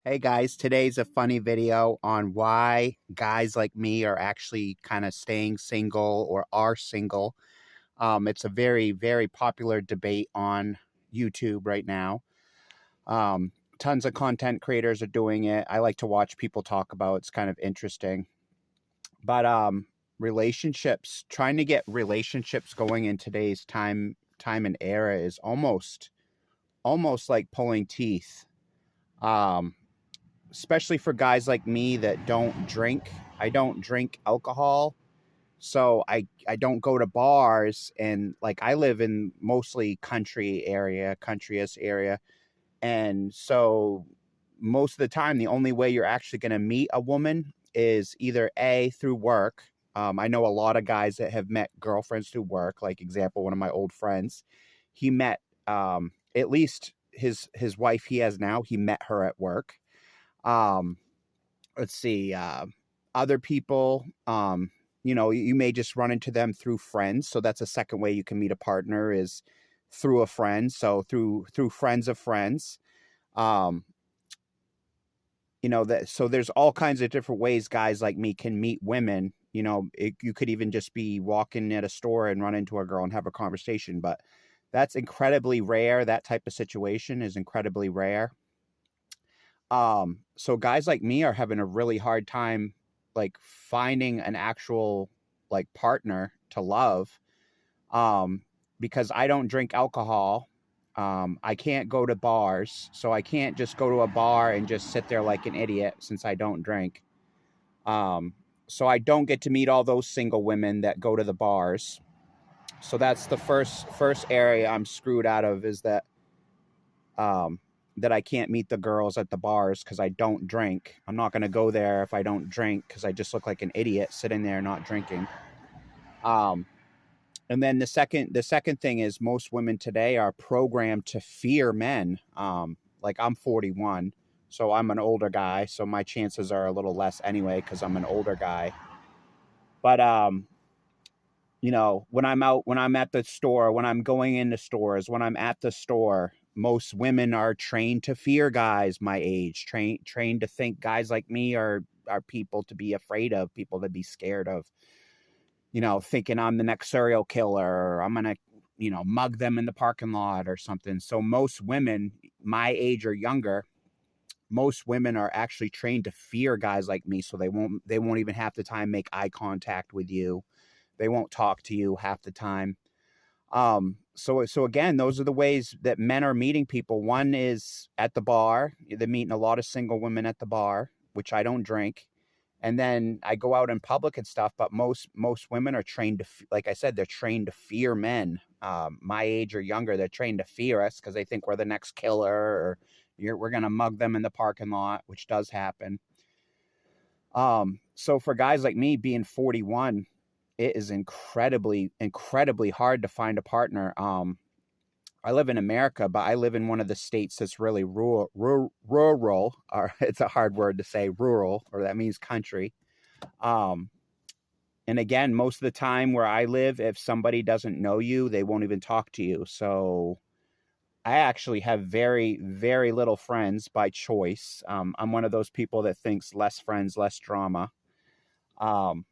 Hey guys, today's a funny video on why guys like me are actually kind of staying single or are single. It's a very, very popular debate on YouTube right now. Tons of content creators are doing it. I like to watch people talk about it. It's kind of interesting. But relationships, trying to get relationships going in today's time and era is almost like pulling teeth. Um, Especially for guys like me that don't drink. I don't drink alcohol. So I don't go to bars, and like I live in mostly countryish area. And so most of the time the only way you're actually going to meet a woman is either A, through work. I know a lot of guys that have met girlfriends through work. Like example, one of my old friends, he met at least his wife he has now, he met her at work. um let's see, other people, you may just run into them through friends. So that's a second way you can meet a partner, is through a friend. So through friends of friends. um that, so there's all kinds of different ways guys like me can meet women. You could even just be walking at a store and run into a girl and have a conversation, but that's incredibly rare. That type of situation is incredibly rare. So guys like me are having a really hard time, like, finding an actual, like, partner to love. Um, because I don't drink alcohol. I can't go to bars, so I can't just go to a bar and just sit there like an idiot since I don't drink. Um, so I don't get to meet all those single women that go to the bars. So that's the first area I'm screwed out of, is um, that I can't meet the girls at the bars because I don't drink. I'm not going to go there if I don't drink because I just look like an idiot sitting there not drinking. Um, and then the second thing is, most women today are programmed to fear men. Like, I'm 41, so I'm an older guy, so my chances are a little less anyway because I'm an older guy. But when I'm at the store, when I'm going into stores, when I'm at the store, most women are trained to fear guys my age, trained to think guys like me are people to be afraid of, people to be scared of. Thinking I'm the next serial killer, or I'm gonna, mug them in the parking lot or something. So most women my age or younger, most women are actually trained to fear guys like me, so they won't even half the time make eye contact with you. They won't talk to you half the time. So again, those are the ways that men are meeting people. One is at the bar. They're meeting a lot of single women at the bar, which I don't drink. And then I go out in public and stuff, but most women are trained to, like I said, they're trained to fear men. My age or younger, they're trained to fear us because they think we're the next killer, or we're gonna mug them in the parking lot, which does happen. So for guys like me, being 41, it is incredibly, incredibly hard to find a partner. I live in America, but I live in one of the states that's really rural, or it's a hard word to say, rural, or that means country. Um, and again, most of the time where I live, if somebody doesn't know you, they won't even talk to you. So I actually have very, very little friends by choice. I'm one of those people that thinks less friends, less drama. Um,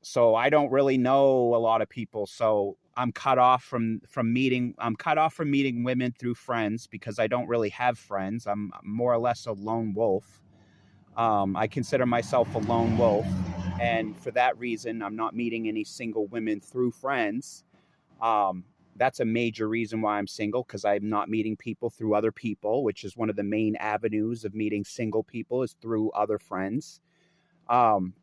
so I don't really know a lot of people. So I'm cut off from meeting women through friends because I don't really have friends. I'm more or less a lone wolf. I consider myself a lone wolf, and for that reason, I'm not meeting any single women through friends. Um, that's a major reason why I'm single, because I'm not meeting people through other people, which is one of the main avenues of meeting single people, is through other friends. Um,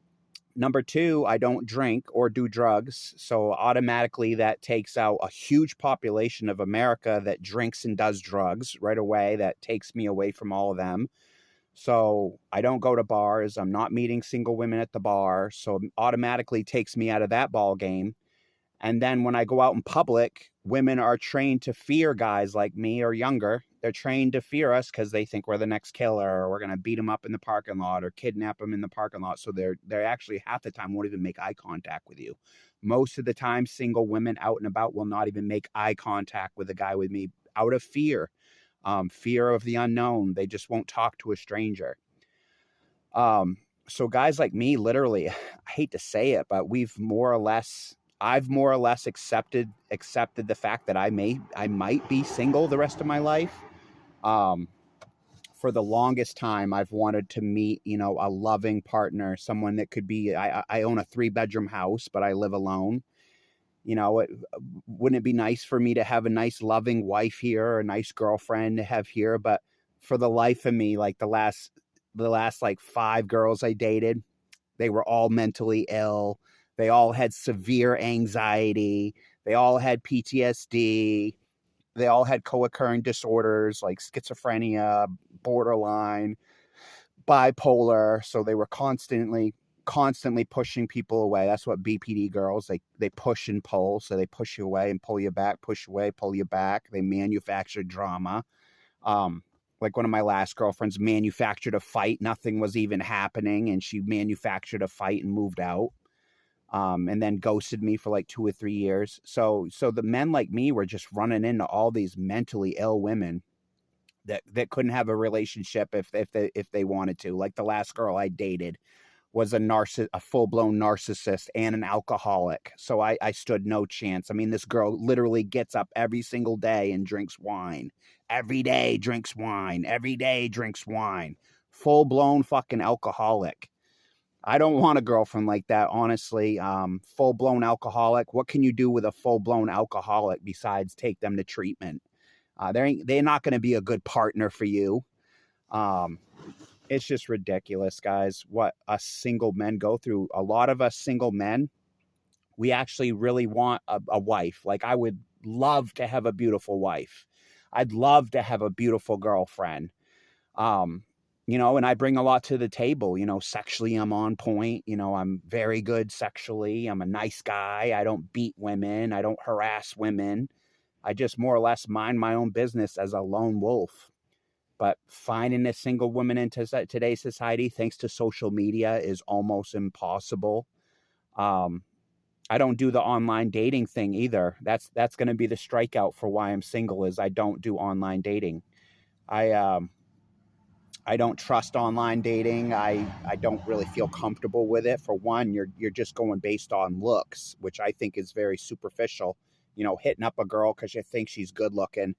Number two, I don't drink or do drugs. So automatically that takes out a huge population of America that drinks and does drugs right away. That takes me away from all of them. So I don't go to bars. I'm not meeting single women at the bar. So it automatically takes me out of that ball game. And then when I go out in public, women are trained to fear guys like me or younger. They're trained to fear us because they think we're the next killer, or we're going to beat them up in the parking lot or kidnap them in the parking lot. So they're actually half the time won't even make eye contact with you. Most of the time, single women out and about will not even make eye contact with a guy with me out of fear, fear of the unknown. They just won't talk to a stranger. So guys like me, literally, I hate to say it, but I've more or less accepted the fact that I might be single the rest of my life. Um, for the longest time, I've wanted to meet, a loving partner, someone that could be. I own a 3-bedroom house, but I live alone. Wouldn't it be nice for me to have a nice loving wife here, or a nice girlfriend to have here? But for the life of me, like the last like 5 girls I dated, they were all mentally ill. They all had severe anxiety. They all had PTSD. They all had co-occurring disorders like schizophrenia, borderline, bipolar. So they were constantly pushing people away. That's what BPD girls, they push and pull. So they push you away and pull you back, push away, pull you back. They manufacture drama. Like one of my last girlfriends manufactured a fight. Nothing was even happening, and she manufactured a fight and moved out. And then ghosted me for like 2 or 3 years. So the men like me were just running into all these mentally ill women that couldn't have a relationship if they wanted to. Like the last girl I dated was a full-blown narcissist and an alcoholic. So I stood no chance. I mean, this girl literally gets up every single day and drinks wine. Every day drinks wine. Every day drinks wine. Full-blown fucking alcoholic. I don't want a girlfriend like that, honestly. Full-blown alcoholic. What can you do with a full-blown alcoholic besides take them to treatment? They're not going to be a good partner for you. It's just ridiculous, guys, what us single men go through. A lot of us single men, we actually really want a wife. Like, I would love to have a beautiful wife. I'd love to have a beautiful girlfriend. And I bring a lot to the table. Sexually, I'm on point. I'm very good sexually. I'm a nice guy. I don't beat women. I don't harass women. I just more or less mind my own business as a lone wolf. But finding a single woman in today's society, thanks to social media, is almost impossible. I don't do the online dating thing either. That's going to be the strikeout for why I'm single, is I don't do online dating. I don't trust online dating. I don't really feel comfortable with it. For one, you're just going based on looks, which I think is very superficial. Hitting up a girl because you think she's good looking.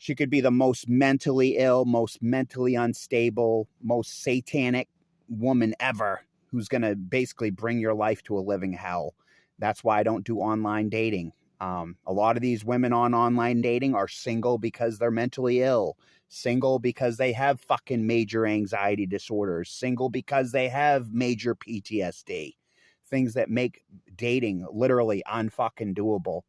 She could be the most mentally ill, most mentally unstable, most satanic woman ever, who's going to basically bring your life to a living hell. That's why I don't do online dating. A lot of these women on online dating are single because they're mentally ill. Single because they have fucking major anxiety disorders. Single because they have major PTSD. Things that make dating literally unfucking doable.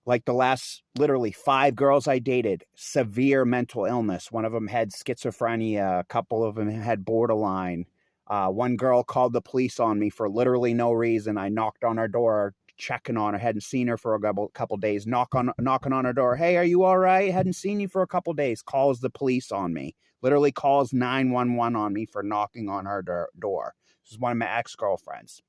Like the last literally 5 girls I dated, severe mental illness. One of them had schizophrenia. A couple of them had borderline. One girl called the police on me for literally no reason. I knocked on her door, checking on her. Hadn't seen her for a couple days. Knocking on her door. Hey, are you all right? Hadn't seen you for a couple days. Calls the police on me. Literally calls 911 on me for knocking on her door. This is one of my ex-girlfriends.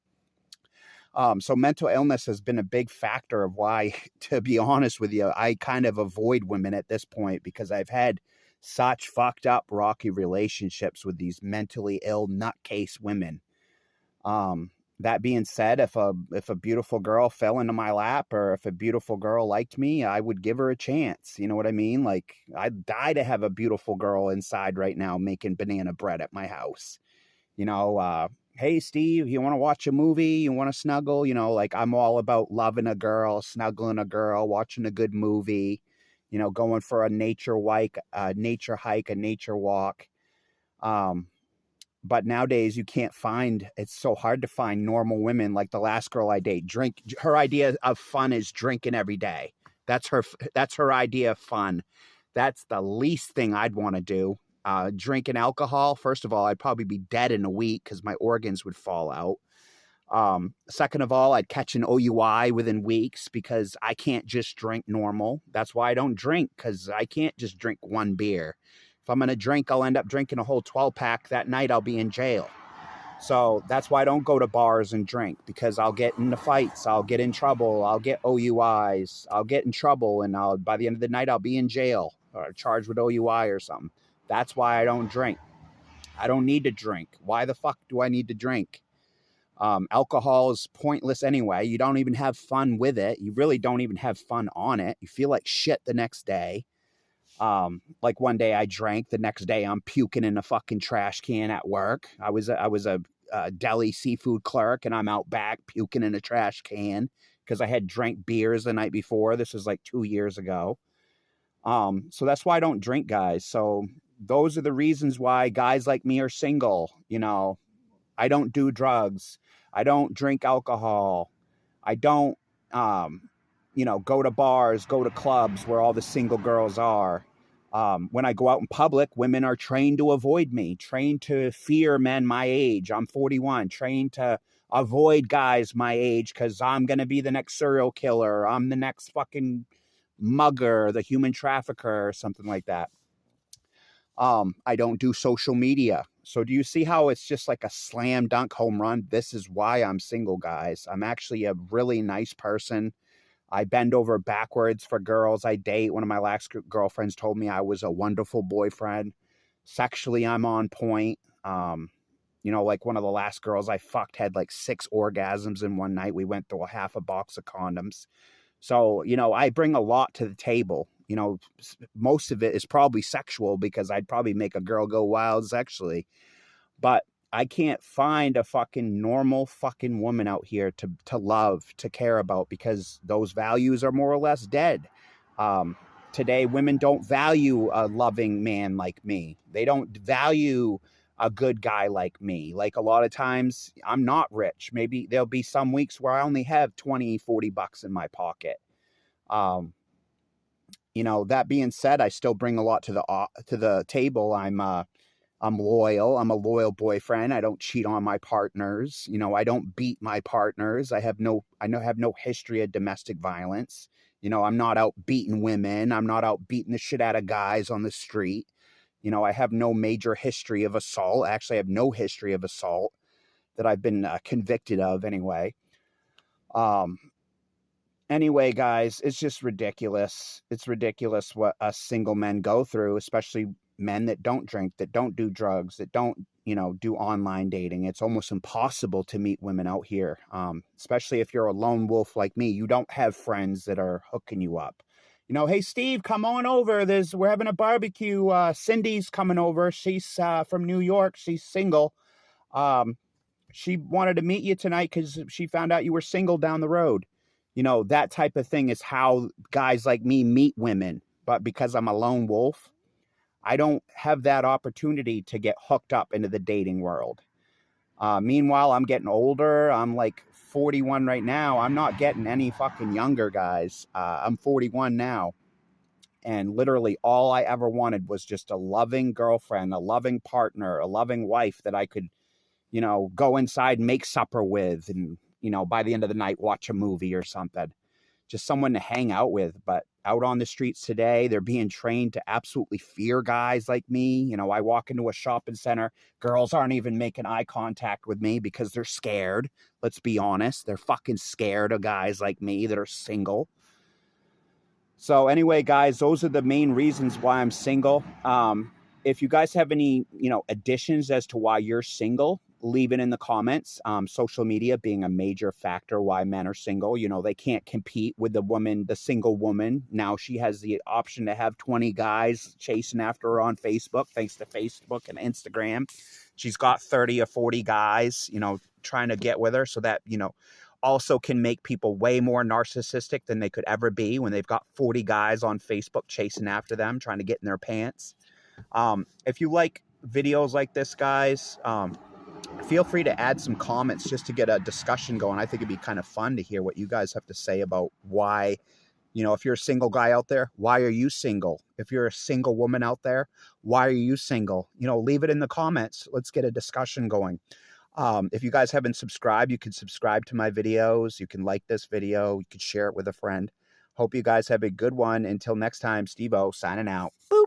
So mental illness has been a big factor of why, to be honest with you, I kind of avoid women at this point, because I've had such fucked up, rocky relationships with these mentally ill nutcase women. That being said, if a beautiful girl fell into my lap, or if a beautiful girl liked me, I would give her a chance. You know what I mean? Like, I'd die to have a beautiful girl inside right now making banana bread at my house. Hey, Steve, you want to watch a movie? You want to snuggle? Like, I'm all about loving a girl, snuggling a girl, watching a good movie, going for a nature hike, a nature walk. But nowadays it's so hard to find normal women. Like the last girl I date, her idea of fun is drinking every day. That's her idea of fun. That's the least thing I'd want to do. Drinking alcohol, first of all, I'd probably be dead in a week because my organs would fall out. Second of all, I'd catch an OUI within weeks because I can't just drink normal. That's why I don't drink, because I can't just drink one beer. If I'm going to drink, I'll end up drinking a whole 12-pack. That night, I'll be in jail. So that's why I don't go to bars and drink, because I'll get into fights. I'll get in trouble. I'll get OUIs. I'll get in trouble, and by the end of the night, I'll be in jail or charged with OUI or something. That's why I don't drink. I don't need to drink. Why the fuck do I need to drink? Alcohol is pointless anyway. You don't even have fun with it. You really don't even have fun on it. You feel like shit the next day. Like one day I drank, the next day I'm puking in a fucking trash can at work. I was a deli seafood clerk, and I'm out back puking in a trash can because I had drank beers the night before. This was like 2 years ago. So that's why I don't drink, guys. So those are the reasons why guys like me are single. You know, I don't do drugs. I don't drink alcohol. I don't, go to bars, go to clubs where all the single girls are. When I go out in public, women are trained to avoid me, trained to fear men my age. I'm 41, trained to avoid guys my age because I'm going to be the next serial killer. I'm the next fucking mugger, the human trafficker, or something like that. I don't do social media. So do you see how it's just like a slam dunk home run? This is why I'm single, guys. I'm actually a really nice person. I bend over backwards for girls I date. One of my last girlfriends told me I was a wonderful boyfriend. Sexually, I'm on point. Like one of the last girls I fucked had like 6 orgasms in one night. We went through a half a box of condoms. So, I bring a lot to the table. Most of it is probably sexual because I'd probably make a girl go wild sexually. But I can't find a fucking normal fucking woman out here to love, to care about, because those values are more or less dead. Today, women don't value a loving man like me. They don't value a good guy like me. Like a lot of times, I'm not rich. Maybe there'll be some weeks where I only have 20, 40 bucks in my pocket. That being said, I still bring a lot to the table. I'm loyal. I'm a loyal boyfriend. I don't cheat on my partners. I don't beat my partners. I have no history of domestic violence. I'm not out beating women. I'm not out beating the shit out of guys on the street. I have no major history of assault. Actually, I have no history of assault that I've been convicted of anyway. Anyway, guys, it's just ridiculous. It's ridiculous what us single men go through, especially men that don't drink, that don't do drugs, that don't, do online dating. It's almost impossible to meet women out here, especially if you're a lone wolf like me. You don't have friends that are hooking you up. Hey, Steve, come on over. We're having a barbecue. Cindy's coming over. She's from New York. She's single. She wanted to meet you tonight because she found out you were single down the road. That type of thing is how guys like me meet women. But because I'm a lone wolf, I don't have that opportunity to get hooked up into the dating world. Meanwhile, I'm getting older. I'm like 41 right now. I'm not getting any fucking younger, guys. I'm 41 now. And literally all I ever wanted was just a loving girlfriend, a loving partner, a loving wife that I could, go inside and make supper with and, by the end of the night, watch a movie or something. Just someone to hang out with. But out on the streets today, they're being trained to absolutely fear guys like me. I walk into a shopping center. Girls aren't even making eye contact with me because they're scared. Let's be honest. They're fucking scared of guys like me that are single. So anyway, guys, those are the main reasons why I'm single. If you guys have any, additions as to why you're single, leave it in the comments. Social media being a major factor why men are single. They can't compete with the single woman. Now she has the option to have 20 guys chasing after her on Facebook, thanks to Facebook and Instagram. She's got 30 or 40 guys, trying to get with her, so that, also can make people way more narcissistic than they could ever be when they've got 40 guys on Facebook chasing after them, trying to get in their pants. If you like videos like this, guys, feel free to add some comments just to get a discussion going. I think it'd be kind of fun to hear what you guys have to say about why, if you're a single guy out there, why are you single? If you're a single woman out there, why are you single? Leave it in the comments. Let's get a discussion going. If you guys haven't subscribed, you can subscribe to my videos. You can like this video. You can share it with a friend. Hope you guys have a good one. Until next time, Steve-O signing out. Boop.